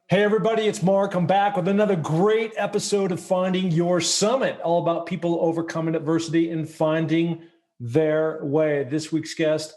Hey, everybody, it's Mark. I'm back with another great episode of Finding Your Summit, all about people overcoming adversity and finding their way. This week's guest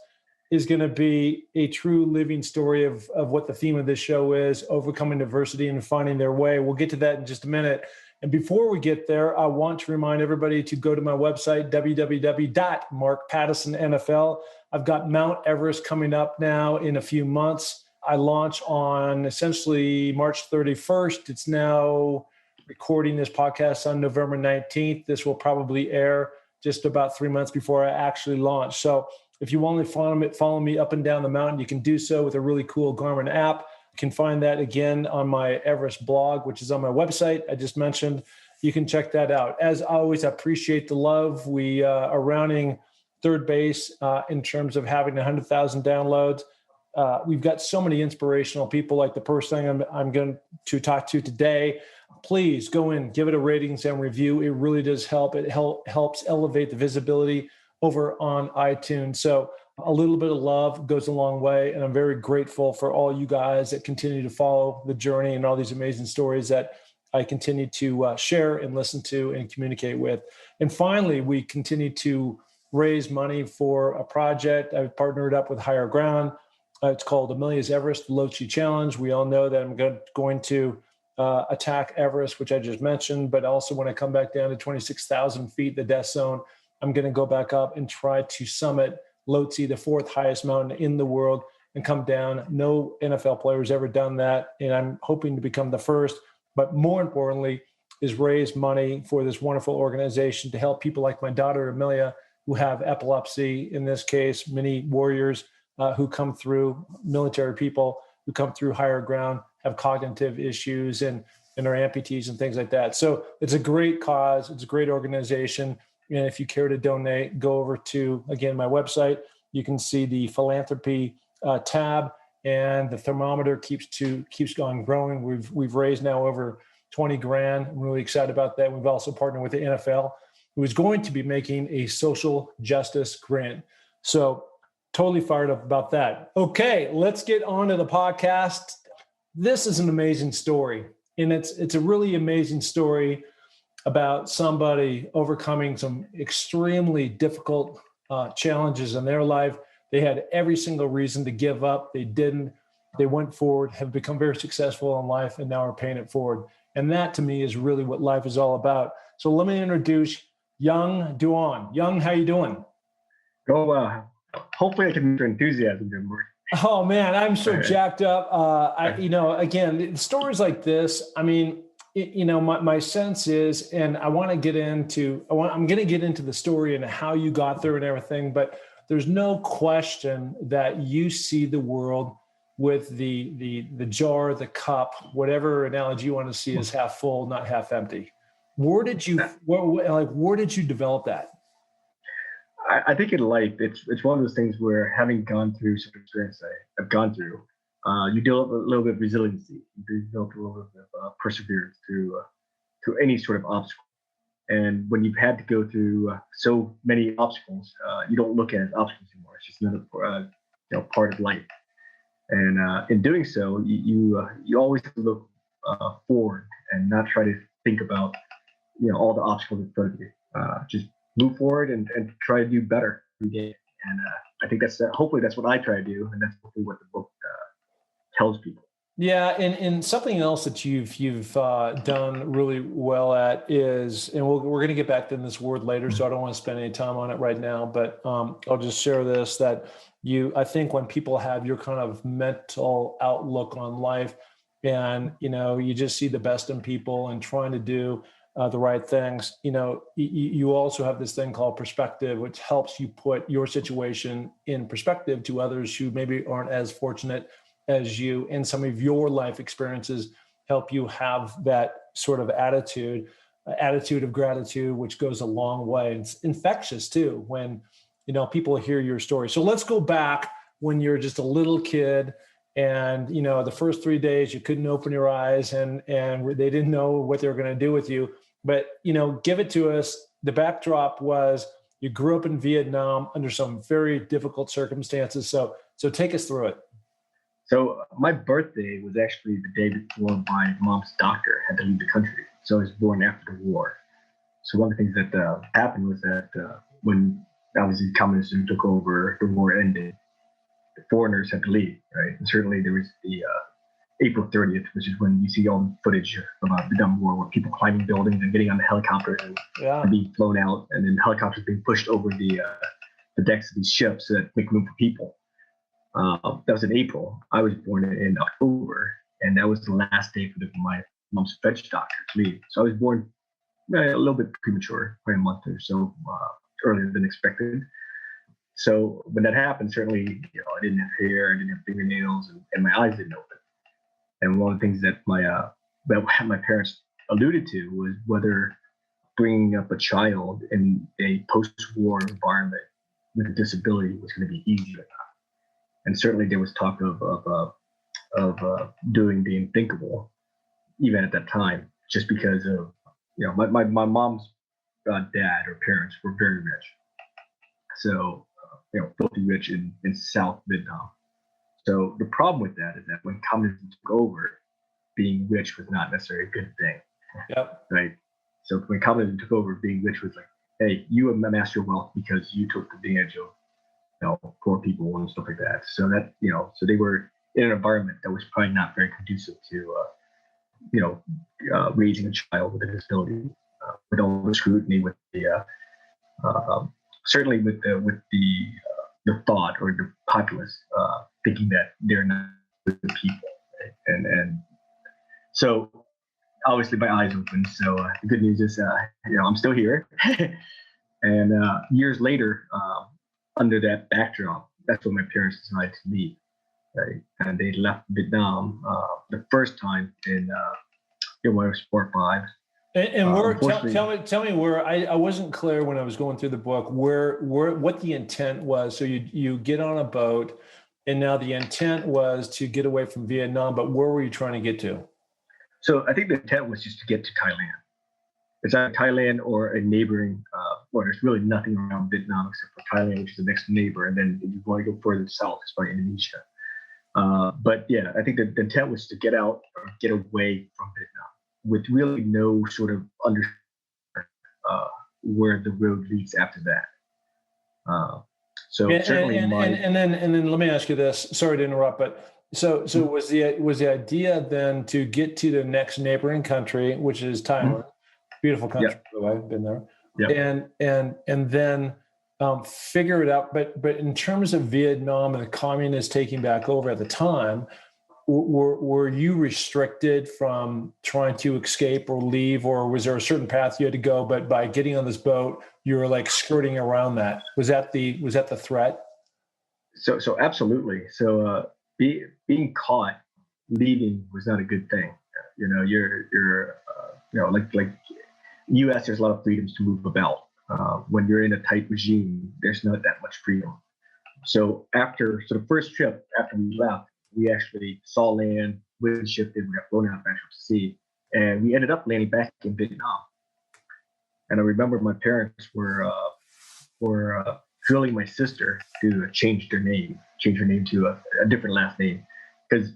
is going to be a true living story of what the theme of this show is, overcoming adversity and finding their way. We'll get to that in just a minute. And before we get there, I want to remind everybody to go to my website, www.markpattisonnfl. I've got Mount Everest coming up now in a few months. I launch on essentially March 31st. It's now recording this podcast on November 19th. This will probably air just about 3 months before I actually launch. So if you want to follow me up and down the mountain, you can do so with a really cool Garmin app. You can find that again on my Everest blog, which is on my website I just mentioned. You can check that out. As always, I appreciate the love. We are rounding third base in terms of having 100,000 downloads. We've got so many inspirational people like the person I'm going to talk to today. Please go in, give it a ratings and review. It really does help. It helps elevate the visibility over on iTunes. So a little bit of love goes a long way. And I'm very grateful for all you guys that continue to follow the journey and all these amazing stories that I continue to share and listen to and communicate with. And finally, we continue to raise money for a project. I've partnered up with Higher Ground. It's called Amelia's Everest Lotse Challenge. We all know that I'm going to attack Everest, which I just mentioned, but also when I come back down to 26,000 feet, the death zone, I'm going to go back up and try to summit Lotse, the fourth highest mountain in the world, and come down. No NFL player has ever done that, and I'm hoping to become the first. But more importantly, is raise money for this wonderful organization to help people like my daughter, Amelia, who have epilepsy, in this case, many warriors who come through, military people who come through Higher Ground, have cognitive issues and are amputees and things like that. So it's a great cause. It's a great organization. And if you care to donate, go over to, again, my website. You can see the philanthropy tab, and the thermometer keeps on growing. We've raised now over 20 grand. I'm really excited about that. We've also partnered with the NFL, who is going to be making a social justice grant. So totally fired up about that. Okay, let's get on to the podcast. This is an amazing story, and it's a really amazing story about somebody overcoming some extremely difficult challenges in their life. They had every single reason to give up. They didn't. They went forward, have become very successful in life, and now are paying it forward. And that, to me, is really what life is all about. So let me introduce Dung Duong. Dung, how you doing? Oh, hopefully I can make your enthusiasm good, Mark. Oh man, I'm so jacked up. Again, stories like this, I mean, my sense is, and I'm going to get into the story and how you got there and everything, but there's no question that you see the world with the jar, the cup, whatever analogy you want to see as half full, not half empty. Where did you develop that? I think in life, it's one of those things where, having gone through some experience I've gone through, you develop a little bit of resiliency. You develop a little bit of perseverance through any sort of obstacle. And when you've had to go through so many obstacles, you don't look at it as obstacles anymore. It's just another part of life. And in doing so, you always have to look forward and not try to think about all the obstacles in front of you. Just move forward and try to do better every day. And I think hopefully that's what I try to do, and that's hopefully what the book tells people. Yeah, and something else that you've done really well at is, and we're going to get back to this word later, so I don't want to spend any time on it right now, but I'll just share this, that I think when people have your kind of mental outlook on life, and you just see the best in people and trying to do the right things, you also have this thing called perspective, which helps you put your situation in perspective to others who maybe aren't as fortunate as you, and some of your life experiences help you have that sort of attitude of gratitude, which goes a long way. It's infectious too when people hear your story. So let's go back when you're just a little kid, and the first 3 days you couldn't open your eyes, and they didn't know what they were going to do with you. But give it to us. The backdrop was you grew up in Vietnam under some very difficult circumstances. So take us through it. So my birthday was actually the day before my mom's doctor had to leave the country. So I was born after the war. So one of the things that happened was that when obviously communism took over, the war ended, the foreigners had to leave, right? And certainly there was the April 30th, which is when you see all the footage about the Vietnam War, where people climbing buildings and getting on the helicopters and being flown out, and then helicopters being pushed over the decks of these ships that make room for people. That was in April. I was born in October, and that was the last day for my mom's French doctor to leave. So I was born a little bit premature, probably a month or so earlier than expected. So when that happened, certainly, I didn't have hair, I didn't have fingernails, and my eyes didn't open. And one of the things that my parents alluded to was whether bringing up a child in a post-war environment with a disability was going to be easy or not. And certainly there was talk of doing the unthinkable, even at that time, just because of my mom's dad or parents were very rich, so filthy rich in South Vietnam. So the problem with that is that when communism took over, being rich was not necessarily a good thing. Yep. Right. So when communism took over, being rich was like, hey, you amassed your wealth because you took advantage of poor people and stuff like that. So that so they were in an environment that was probably not very conducive to raising a child with a disability, with all the scrutiny, with the certainly with the thought or the populace thinking that they're not good people, right? And so obviously my eyes opened. So the good news is I'm still here, and years later, under that backdrop, that's when my parents decided to leave. Right? And they left Vietnam the first time in when I was 4 or 5. And where? Tell me where. I wasn't clear when I was going through the book where what the intent was. So you get on a boat, and now the intent was to get away from Vietnam. But where were you trying to get to? So I think the intent was just to get to Thailand. It's either Thailand or a neighboring. Well, there's really nothing around Vietnam except for Thailand, which is the next neighbor. And then if you want to go further south, it's probably Indonesia. But yeah, I think the intent was to get out or get away from Vietnam with really no sort of understanding where the road leads after that. And then let me ask you this. Sorry to interrupt, but so was the idea then to get to the next neighboring country, which is Thailand, beautiful country, by the way, I've been there, and then figure it out. But in terms of Vietnam and the communists taking back over at the time, were you restricted from trying to escape or leave, or was there a certain path you had to go? But by getting on this boat, you were like skirting around that. Was that the threat? So absolutely. So being caught leaving was not a good thing. You're like U.S. There's a lot of freedoms to move about. When you're in a tight regime, there's not that much freedom. So the first trip after we left, we actually saw land, wind shifted, we got blown out back to sea, and we ended up landing back in Vietnam. And I remember my parents were drilling my sister to change her name to a different last name, because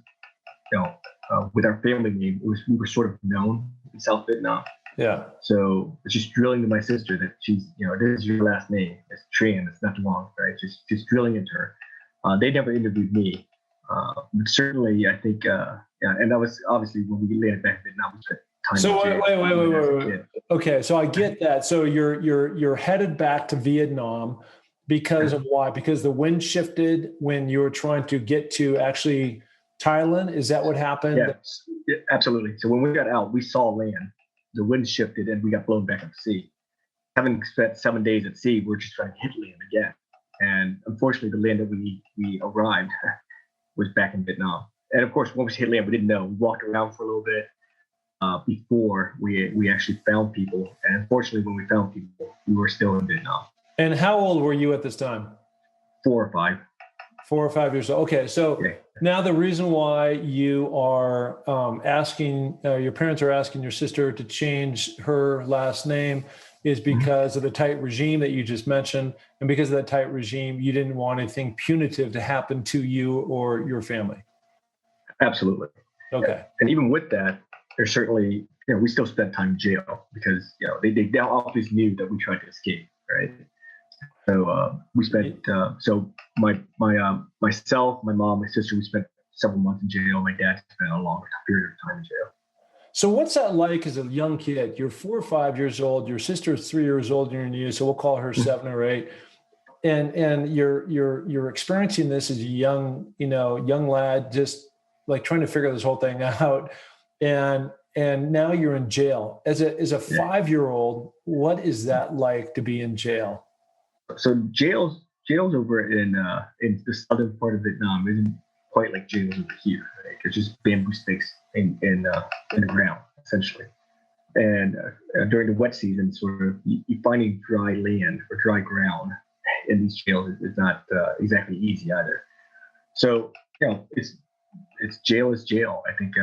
with our family name, we were sort of known in South Vietnam. Yeah. So just drilling to my sister that she's, this is your last name. It's Tran. It's not Duong, right? Just drilling into her. They never interviewed me. But certainly, I think, and that was obviously when we landed back in Vietnam. So wait. Okay, so I get that. So you're headed back to Vietnam because of why? Because the wind shifted when you were trying to get to actually Thailand. Is that what happened? Yeah, absolutely. So when we got out, we saw land. The wind shifted and we got blown back up to sea. Having spent 7 days at sea, we're just trying to hit land again. And unfortunately, the land that we arrived was back in Vietnam. And of course, once we hit land, we didn't know. We walked around for a little bit before we actually found people. And unfortunately, when we found people, we were still in Vietnam. And how old were you at this time? 4 or 5. 4 or 5 years old. Okay, so now the reason why you are asking, your parents are asking your sister to change her last name is because of the tight regime that you just mentioned. And because of that tight regime, you didn't want anything punitive to happen to you or your family. Absolutely. Okay. And even with that, there's certainly, we still spent time in jail because, they obviously knew that we tried to escape, right? So we spent, so myself, my mom, my sister, we spent several months in jail. My dad spent a longer period of time in jail. So what's that like as a young kid? You're 4 or 5 years old. Your sister is 3 years older than you, so we'll call her 7 or 8. And you're experiencing this as a young lad, just like trying to figure this whole thing out. And now you're in jail. As a 5-year-old, what is that like to be in jail? So jails over in the southern part of Vietnam isn't quite like jails over here. Right? It's just bamboo sticks in the ground essentially. And during the wet season, sort of you finding dry land or dry ground in these jails is not exactly easy either. So it's jail is jail. I think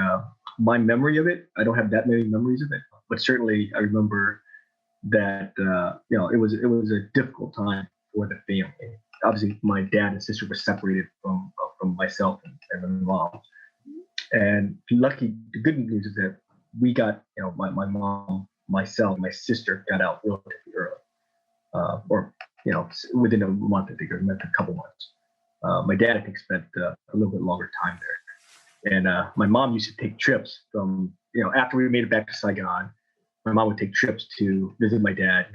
my memory of it, I don't have that many memories of it, but certainly I remember that it was a difficult time for the family. Obviously, my dad and sister were separated from myself and my mom. And lucky, the good news is that we got, my mom, myself, my sister got out relatively early, or within a month, I think, or a couple months. My dad, I think, spent a little bit longer time there. And my mom used to take trips from, after we made it back to Saigon, my mom would take trips to visit my dad,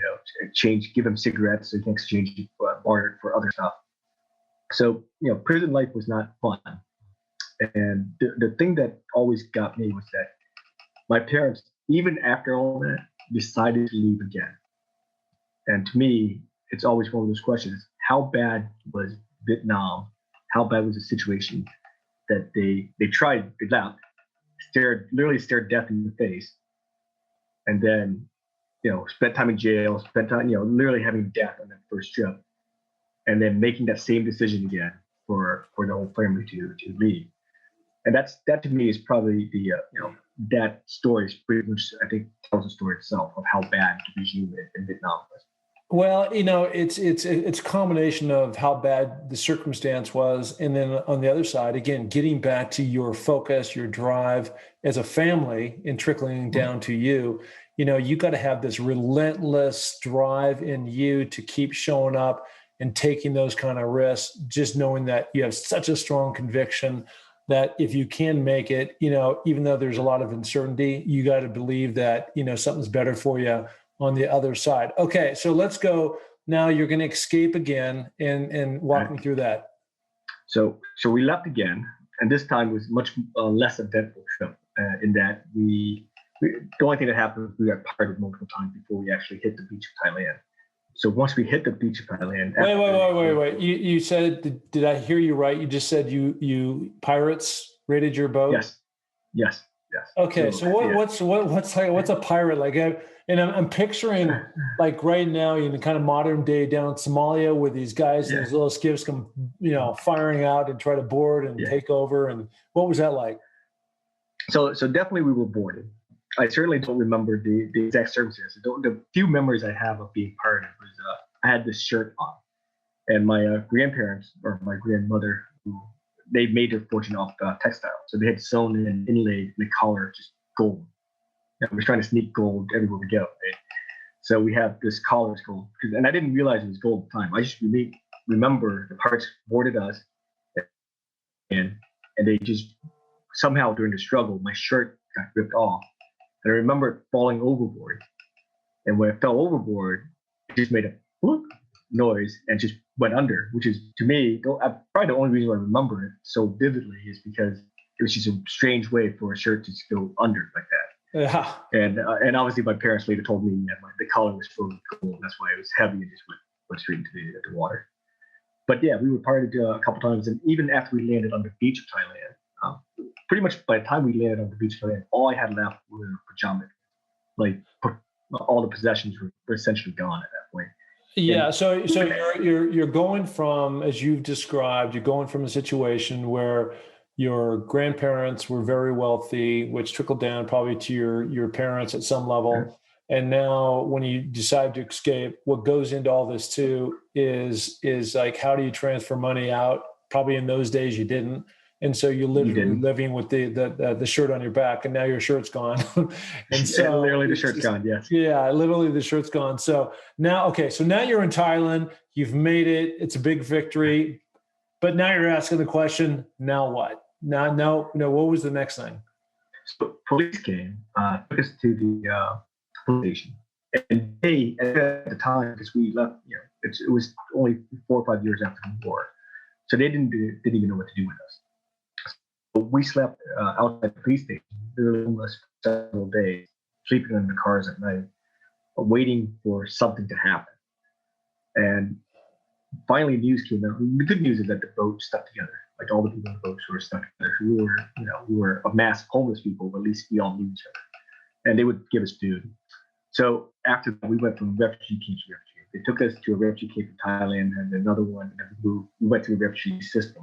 give him cigarettes so he can exchange barter for other stuff. So, prison life was not fun. And the thing that always got me was that my parents, even after all that, decided to leave again. And to me, it's always one of those questions: how bad was Vietnam? How bad was the situation that they tried it out, literally stared death in the face, and then spent time in jail, spent time literally having death on that first trip, and then making that same decision again for the whole family to leave. And that to me is probably the that story is pretty much, I think, tells the story itself of how bad the regime in Vietnam was. Well, it's a combination of how bad the circumstance was, and then on the other side, again, getting back to your focus, your drive as a family, and trickling down to you. You got to have this relentless drive in you to keep showing up and taking those kind of risks, just knowing that you have such a strong conviction that if you can make it, even though there's a lot of uncertainty, you got to believe that, something's better for you on the other side. Okay, so let's go. Now you're going to escape again and walk me through that. So we left again, and this time was much less eventful trip in that the only thing that happened was we got parted multiple times before we actually hit the beach of Thailand. So once we hit the beach of Thailand. Wait. You said, did I hear you right? You just said you pirates raided your boat? Yes. Okay, so what's a pirate like? And I'm picturing like right now in the kind of modern day down in Somalia where these guys in these little skiffs come, firing out and try to board and take over. And what was that like? So definitely we were boarded. I certainly don't remember the exact circumstances. The few memories I have of being pirated was I had this shirt on, and my grandparents or my grandmother, they made their fortune off textile. So they had sewn and inlaid the collar just gold. And we were trying to sneak gold everywhere we go. Right? So we have this collar gold, and I didn't realize it was gold at the time. I just remember the pirates boarded us, and they just somehow during the struggle, my shirt got ripped off. And I remember falling overboard. And when I fell overboard, it just made a whoop noise and just went under, which is, to me, probably the only reason I remember it so vividly is because it was just a strange way for a shirt to just go under like that. Yeah. And obviously my parents later told me the collar was full of gold. That's why it was heavy and just went straight into the water. But yeah, we were parted a couple times. And even after we landed on the beach of Thailand, pretty much by the time we landed on the beach of Thailand, all I had left were pajamas. Like all the possessions were essentially gone at that point. Yeah. So you're going from, as you've described, you're going from a situation where your grandparents were very wealthy, which trickled down probably to your parents at some level. And now when you decide to escape, what goes into all this too is like, how do you transfer money out? Probably in those days you didn't. And so you're You literally didn't. living with the shirt on your back, and now your shirt's gone. And so Literally, the shirt's gone. Yes. yeah, literally the shirt's gone. So now, okay, so now you're in Thailand. You've made it. It's a big victory. But now you're asking the question, now what? Now, no, what was the next thing? So police came, took us to the police station, and they at the time, because we left, it was only 4 or 5 years after the war, so they didn't even know what to do with us. So we slept outside the police station, literally almost several days, sleeping in the cars at night, waiting for something to happen. And finally, news came out. The good news is that the boat stuck together. Like all the people in the boats were stuck together. We were a mass of homeless people, but at least we all knew each other, and they would give us food. So after that, we went from refugee camp to refugee. They took us to a refugee camp in Thailand and another one, and then we went to the refugee system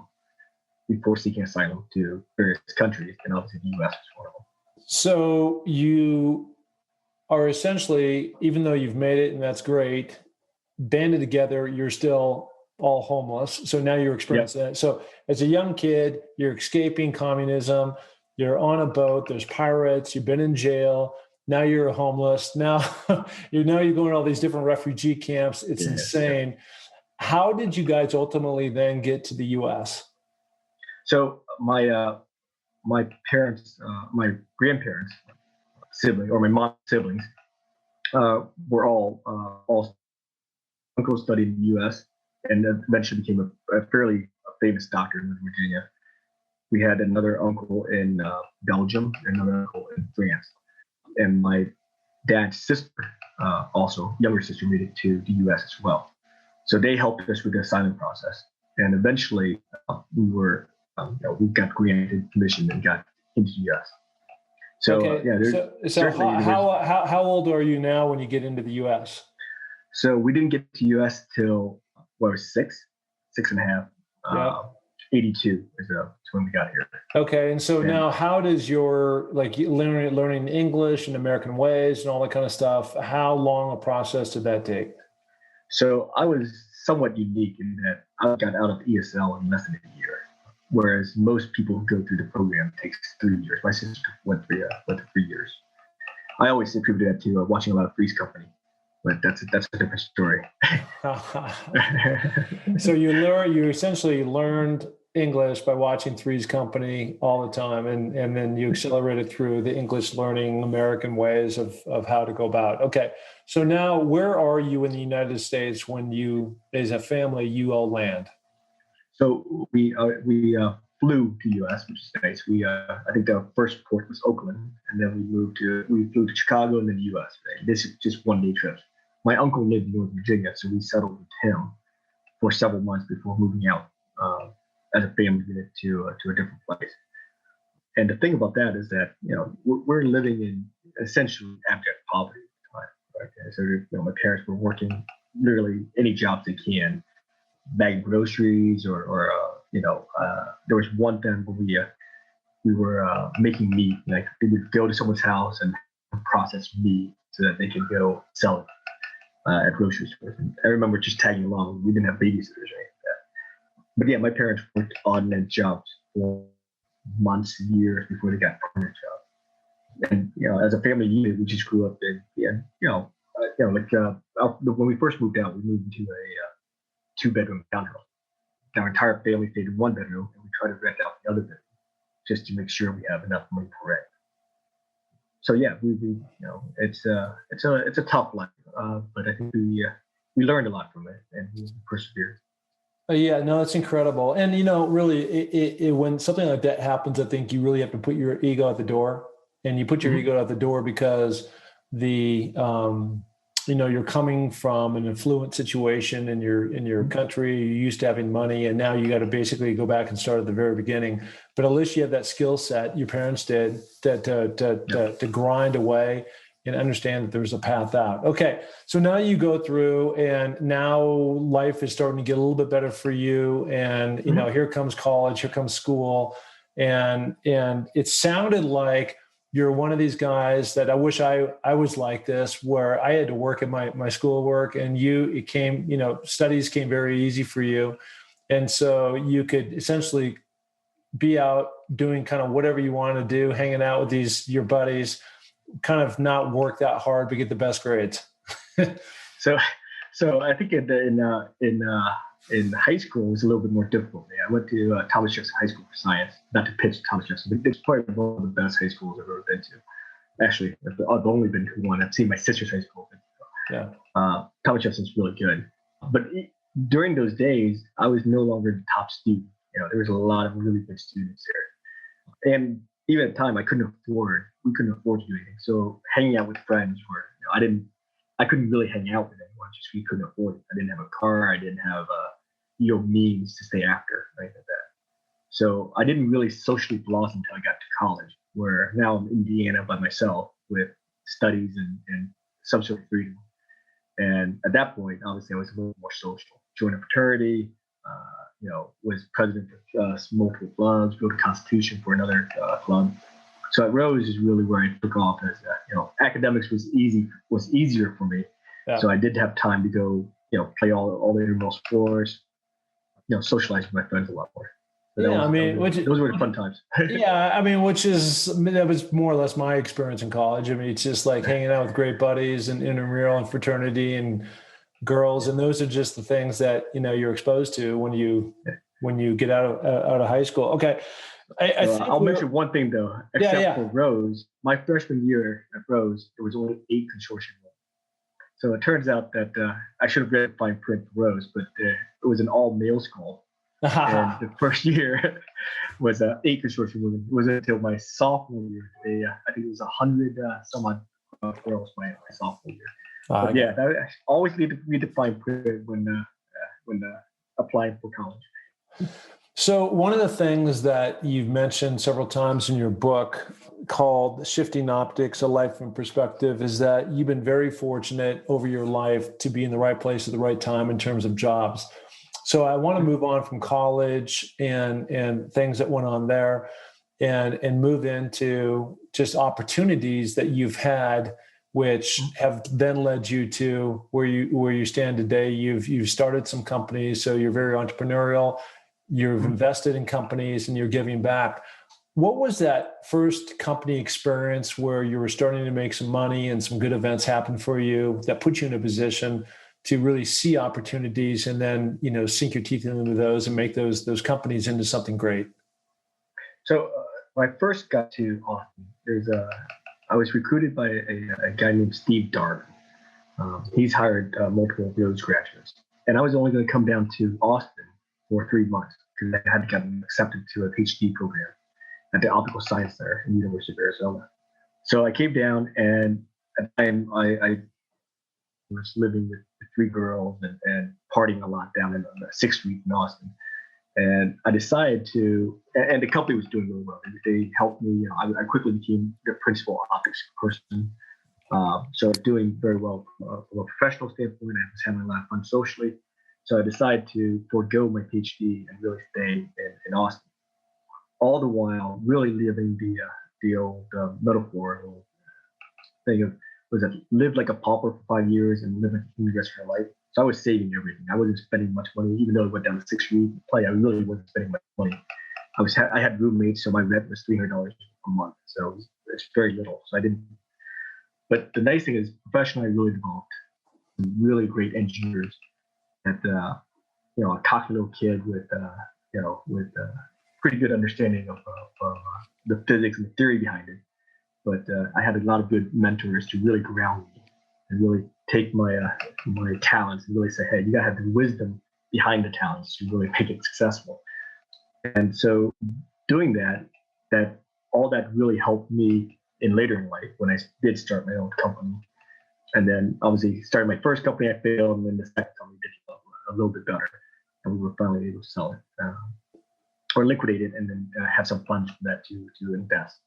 before seeking asylum to various countries, and obviously the U.S. was one of them. So you are essentially, even though you've made it and that's great, banded together, you're still all homeless. So now you're experiencing that. So as a young kid, you're escaping communism, you're on a boat, there's pirates, you've been in jail, now you're homeless. Now you're going to all these different refugee camps. It's insane. How did you guys ultimately then get to the US? So my parents, my grandparents, siblings, or my mom's siblings, were all uncles studied in the U.S. and eventually became a fairly famous doctor in Virginia. We had another uncle in Belgium, another uncle in France, and my dad's sister, also younger sister, made it to the U.S. as well. So they helped us with the asylum process, and eventually we got granted permission and got into the U.S. So how old are you now when you get into the U.S.? So we didn't get to U.S. till six and a half. 82 is when we got here. Okay, and so now, how does your learning English and American ways and all that kind of stuff? How long a process did that take? So I was somewhat unique in that I got out of ESL in less than a year, whereas most people who go through the program takes 3 years. My sister went through 3 years. I always attribute that to watching a lot of Three's Company. But that's a different story. So you essentially learned English by watching Three's Company all the time, and then you accelerated through the English learning American ways of how to go about. Okay, so now where are you in the United States when you, as a family, you all land? So we flew to U.S., which is nice. I think the first port was Oakland, and then we flew to Chicago and then the U.S. Right? This is just 1 day trips. My uncle lived in Northern Virginia, so we settled with him for several months before moving out as a family unit to a different place. And the thing about that is that we're living in essentially abject poverty at the time. Right? So my parents were working literally any jobs they can, bagging groceries or there was one time where we were making meat. Like we would go to someone's house and process meat so that they could go sell it at grocery stores. And I remember just tagging along. We didn't have babysitters or anything like that. But yeah, my parents worked odd and end jobs for months, years before they got permanent jobs. And as a family unit, we just grew up in when we first moved out, we moved into a 2-bedroom townhouse. Our entire family stayed in 1 bedroom, and we tried to rent out the other bedroom just to make sure we have enough money for rent. So yeah, it's a tough life, but I think we learned a lot from it and we persevered. Yeah, no, that's incredible. And really, when something like that happens, I think you really have to put your ego at the door, and you put your ego at the door because you're coming from an affluent situation in your country. You're used to having money, and now you got to basically go back and start at the very beginning. But at least you have that skill set your parents did to grind away and understand that there's a path out. Okay, so now you go through, and now life is starting to get a little bit better for you. And here comes college, here comes school, and it sounded like you're one of these guys that I wish I was like this, where I had to work at my schoolwork, and studies came very easy for you. And so you could essentially be out doing kind of whatever you want to do, hanging out with your buddies, kind of not work that hard to get the best grades? So I think in high school it was a little bit more difficult. I went to Thomas Jefferson High School for science. Not to pitch Thomas Jefferson, but it's probably one of the best high schools I've ever been to. Actually, I've only been to one. I've seen my sister's high school. Yeah. Thomas Jefferson's really good. But during those days, I was no longer the top student. There was a lot of really good students there. And even at the time, we couldn't afford to do anything. So hanging out with friends I couldn't really hang out with anyone just because we couldn't afford it. I didn't have a car. I didn't have means to stay after, right, like that. So I didn't really socially blossom until I got to college, where now I'm in Indiana by myself with studies and some sort of freedom. And at that point, obviously, I was a little more social. Joined a fraternity, was president of multiple clubs, built a constitution for another club. So at Rose is really where I took off as, academics was easier for me. Yeah. So I did have time to go, play all the intramural sports, socialize with my friends a lot more. So those were the fun times. Yeah, that was more or less my experience in college. It's just like hanging out with great buddies and intramural and fraternity and girls, and those are just the things that you're exposed to when you get out of high school. Okay, I'll mention one thing though. Except for Rose, my freshman year at Rose, there was only 8 consortium women. So it turns out that I should have read fine print for Rose, but it was an all-male school. And the first year was 8 consortium women. It wasn't until my sophomore year. I think it was 100 some odd girls my sophomore year. But I always need to read the fine print when applying for college. So one of the things that you've mentioned several times in your book called Shifting Optics, A Life in Perspective, is that you've been very fortunate over your life to be in the right place at the right time in terms of jobs. So I want to move on from college and things that went on there and move into just opportunities that you've had, which have then led you to where you stand today. You've started some companies, so you're very entrepreneurial. You've invested in companies and you're giving back. What was that first company experience where you were starting to make some money and some good events happen for you that put you in a position to really see opportunities and then, sink your teeth into those and make those companies into something great? So when I first got to Austin, I was recruited by a guy named Steve Dart. He's hired multiple Rhodes graduates. And I was only going to come down to Austin for 3 months because I had gotten accepted to a PhD program at the Optical Science Center in the University of Arizona. So I came down, and at the time I was living with 3 girls and partying a lot down in 6th Street in Austin. And I decided and the company was doing really well. They helped me. I quickly became the principal optics person. So doing very well from a professional standpoint. I was having a lot of fun socially. So I decided to forego my PhD and really stay in Austin. All the while, really living the old metaphor, old thing of live like a pauper for 5 years and live like a king the rest of your life. So I was saving everything. I wasn't spending much money, even though I went down to 6th Street to play. I really wasn't spending much money. I had roommates, so my rent was $300 a month. So it's very little. So I didn't. But the nice thing is, professionally, I really developed some really great engineers. That a cocky little kid with pretty good understanding of the physics and the theory behind it. But I had a lot of good mentors to really ground me and really take my talents and really say, hey, you gotta have the wisdom behind the talents to really make it successful. And so doing that all that really helped me later in life when I did start my own company. And then obviously started my first company, I failed, and then the second company did a little bit better. And we were finally able to sell it or liquidate it and then have some funds for that to invest.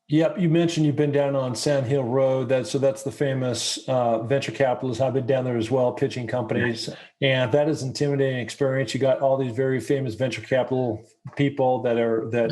Yep. You mentioned you've been down on Sand Hill Road. That's the famous venture capitalist. I've been down there as well, pitching companies. Yeah. And that is an intimidating experience. You got all these very famous venture capital people that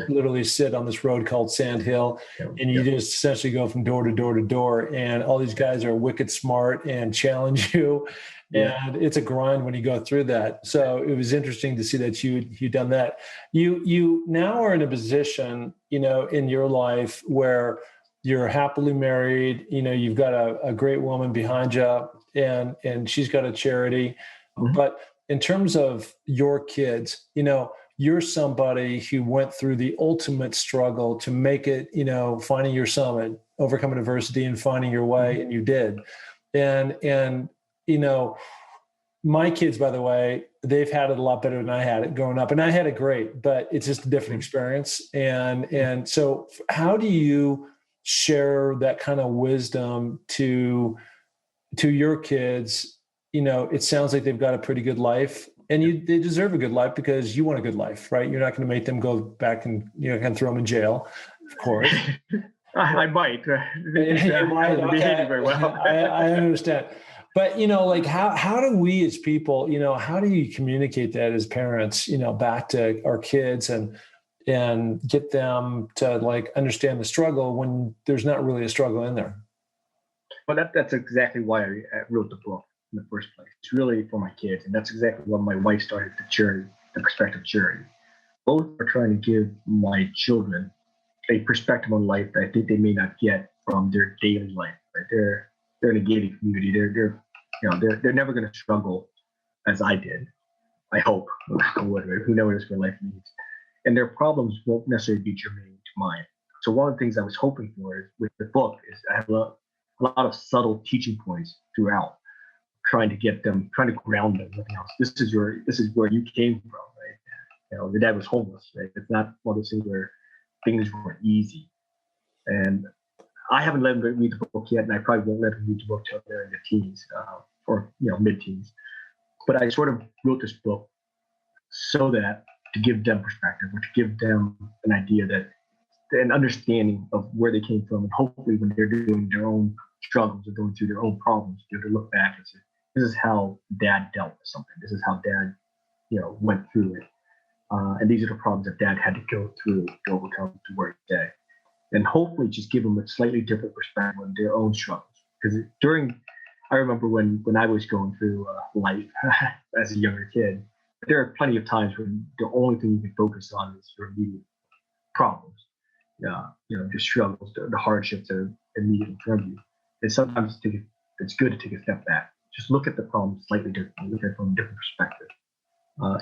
literally sit on this road called Sand Hill. And you just essentially go from door to door to door. And all these guys are wicked smart and challenge you. Yeah. And it's a grind when you go through that. So it was interesting to see that you'd done that. You now are in a position, in your life where you're happily married, you've got a great woman behind you, and she's got a charity. Mhm. But in terms of your kids, you're somebody who went through the ultimate struggle to make it, finding your summit, overcoming adversity and finding your way, and you did. And my kids, by the way, they've had it a lot better than I had it growing up, and I had it great, but it's just a different experience. And so how do you share that kind of wisdom to your kids? It sounds like they've got a pretty good life, and they deserve a good life because you want a good life, right? You're not going to make them go back and kind of throw them in jail, of course. I might. You might. Behaving Okay. very well. I understand. But, like how do we as people, how do you communicate that as parents, back to our kids and get them to like understand the struggle when there's not really a struggle in there? Well, that's exactly why I wrote the book in the first place. It's really for my kids, and that's exactly what my wife started the Perspective Charity. Both are trying to give my children a perspective on life that I think they may not get from their daily life. Right? They're in a gated community. They're never going to struggle as I did. I hope. Who knows what life means? And their problems won't necessarily be germane to mine. So one of the things I was hoping for with the book is I have a lot of subtle teaching points throughout, trying to ground them. This is where you came from, right? Your dad was homeless, right? It's not one of those things where things were easy. And I haven't let them read the book yet, and I probably won't let them read the book till they're in their teens or mid-teens. But I sort of wrote this book so that to give them perspective, or to give them an idea an understanding of where they came from, and hopefully when they're doing their own struggles or going through their own problems, be able to look back and say, this is how dad dealt with something. This is how dad, went through it. And these are the problems that dad had to go through to overcome to work today. And hopefully just give them a slightly different perspective on their own struggles. Because I remember when I was going through life as a younger kid, there are plenty of times when the only thing you can focus on is your immediate problems. The struggles, the hardships that are immediately in front of you. And sometimes it's good to take a step back. Just look at the problem slightly differently, look at it from a different perspective.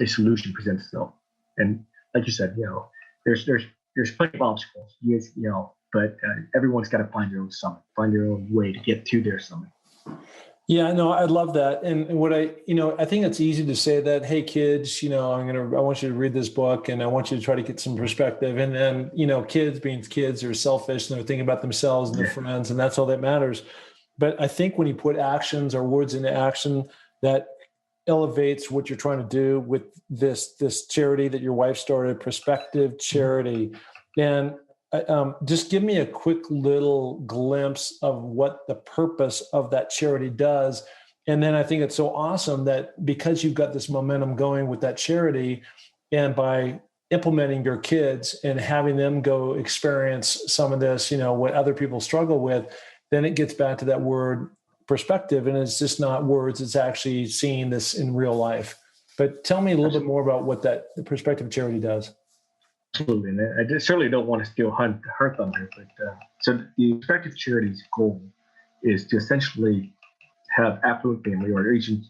A solution presents itself. And like you said, there's plenty of obstacles, but everyone's got to find their own summit, find their own way to get to their summit. Yeah, no, I love that. And what I think it's easy to say that, hey kids, I want you to read this book and I want you to try to get some perspective. And then, kids being kids are selfish and they're thinking about themselves and their friends, and that's all that matters. But I think when you put actions or words into action, that elevates what you're trying to do with this charity that your wife started, Perspective Charity. And just give me a quick little glimpse of what the purpose of that charity does. And then I think it's so awesome that because you've got this momentum going with that charity, and by implementing your kids and having them go experience some of this, what other people struggle with, then it gets back to that word perspective. And it's just not words, it's actually seeing this in real life. But tell me a little bit more about what the Perspective Charity does. Absolutely. And I certainly don't want to steal her thunder, but so the Perspective Charity's goal is to essentially have affluent family or Asian,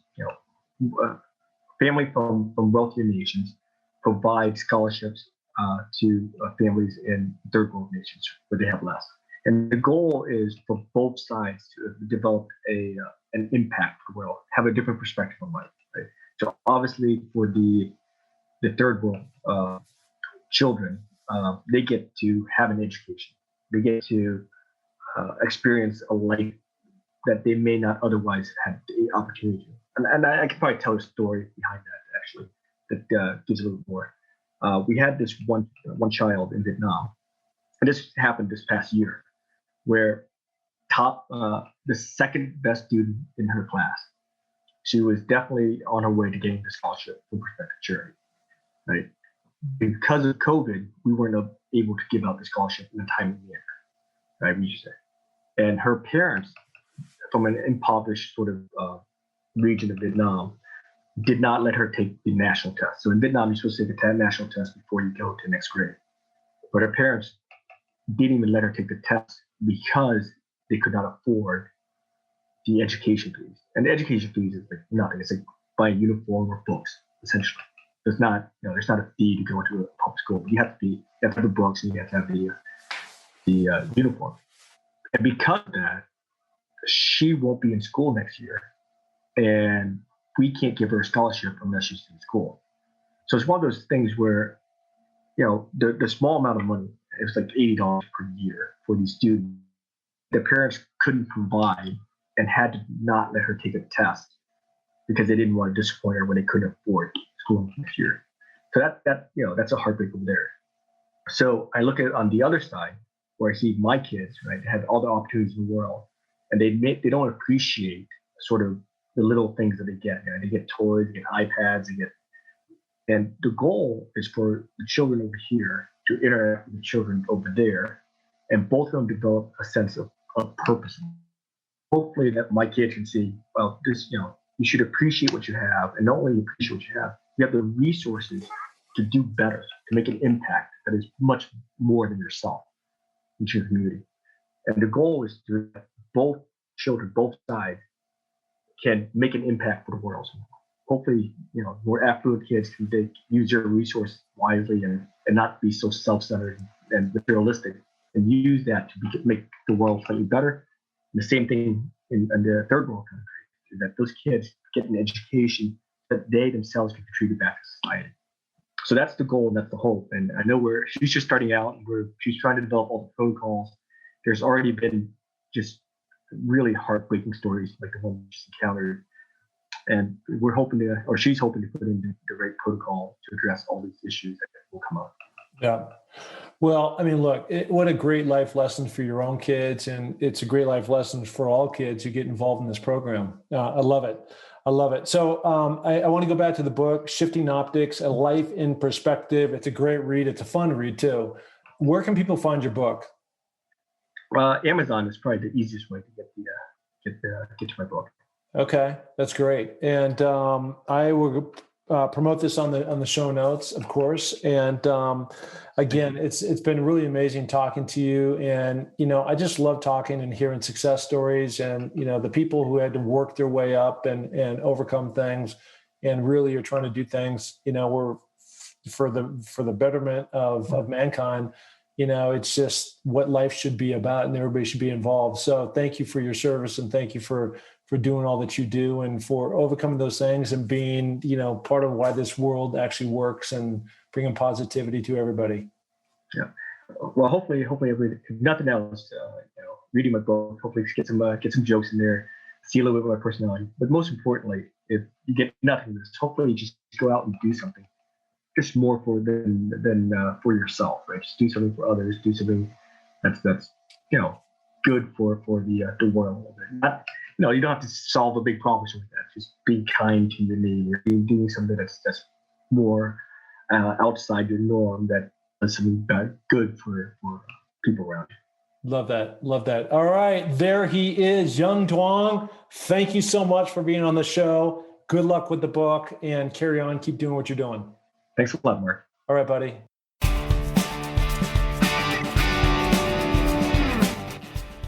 family from wealthier nations provide scholarships to families in third world nations where they have less. And the goal is for both sides to develop an impact for the world, have a different perspective on life. Right? So obviously for the third world children, they get to have an education. They get to experience a life that they may not otherwise have the opportunity to. And I can probably tell a story behind that, actually, that gives a little more. We had this one child in Vietnam, and this happened this past year, where the second best student in her class, she was definitely on her way to getting the scholarship from Perspective Charity, right? Because of COVID, we weren't able to give out the scholarship in a timely manner, right? We should say. And her parents, from an impoverished sort of region of Vietnam did not let her take the national test. So in Vietnam, you're supposed to take the national test before you go to next grade. But her parents didn't even let her take the test because they could not afford the education fees. And the education fees is like nothing. It's like buying a uniform or books, essentially. There's not, there's not a fee to go into a public school. You have to have the books and you have to have the uniform. And because of that, she won't be in school next year. And we can't give her a scholarship unless she's in school. So it's one of those things where, the small amount of money, it was like $80 per year for these students. The parents couldn't provide and had to not let her take a test because they didn't want to disappoint her when they couldn't afford school next year. So that's a heartbreak over there. So I look at it on the other side where I see my kids, right, have all the opportunities in the world, and they don't appreciate sort of the little things that they get. They get toys, they get iPads, and the goal is for the children over here to interact with the children over there, and both of them develop a sense of purpose. Hopefully that my kids can see, well, this, you should appreciate what you have, and not only appreciate what you have the resources to do better, to make an impact that is much more than yourself into your community. And the goal is to both children, both sides, can make an impact for the world. So hopefully, more affluent kids can use their resources wisely and not be so self-centered and materialistic, and use that to make the world slightly better. And the same thing in the third world countries, is that those kids get an education that they themselves can contribute back to society. So that's the goal and that's the hope. And I know she's just starting out, and she's trying to develop all the protocols. There's already been just really heartbreaking stories like the one we just encountered. And she's hoping to put in the right protocol to address all these issues that will come up. Yeah. Well, I mean, look, what a great life lesson for your own kids. And it's a great life lesson for all kids who get involved in this program. I love it. I love it. So I want to go back to the book, Shifting Optics, A Life in Perspective. It's a great read. It's a fun read too. Where can people find your book? Well, Amazon is probably the easiest way to get to my book. Okay, that's great. And I will promote this on the show notes, of course. And again, it's been really amazing talking to you. And I just love talking and hearing success stories, and the people who had to work their way up and overcome things, and really are trying to do things were for the betterment of mankind. It's just what life should be about, and everybody should be involved. So thank you for your service, and thank you for doing all that you do, and for overcoming those things, and being, part of why this world actually works, and bringing positivity to everybody. Yeah. Well, hopefully, if nothing else, reading my book, hopefully get some jokes in there, see a little bit of my personality. But most importantly, if you get nothing from this, hopefully just go out and do something. Just more than for yourself, right? Just do something for others. Do something that's good for the world. You don't have to solve a big problem with that. Just be kind to your neighbor. Doing something that's more outside your norm, that does something good for people around you. Love that. Love that. All right, there he is, Dung Duong. Thank you so much for being on the show. Good luck with the book, and carry on. Keep doing what you're doing. Thanks a lot, Mark. All right, buddy.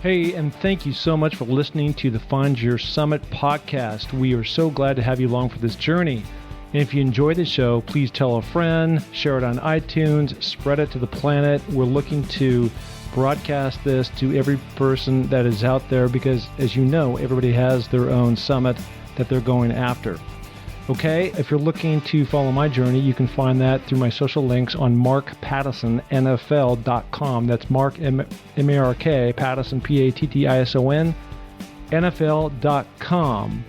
Hey, and thank you so much for listening to the Find Your Summit podcast. We are so glad to have you along for this journey. And if you enjoy the show, please tell a friend, share it on iTunes, spread it to the planet. We're looking to broadcast this to every person that is out there, because, as you know, everybody has their own summit that they're going after. Okay, if you're looking to follow my journey, you can find that through my social links on markpattisonnfl.com. That's Mark, M-A-R-K, Pattison, P-A-T-T-I-S-O-N, NFL.com.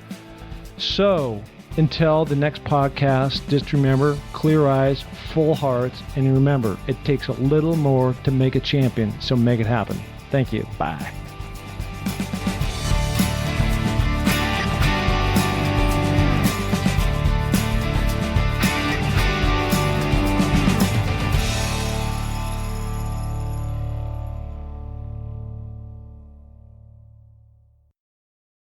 So, until the next podcast, just remember, clear eyes, full hearts, and remember, it takes a little more to make a champion, so make it happen. Thank you. Bye.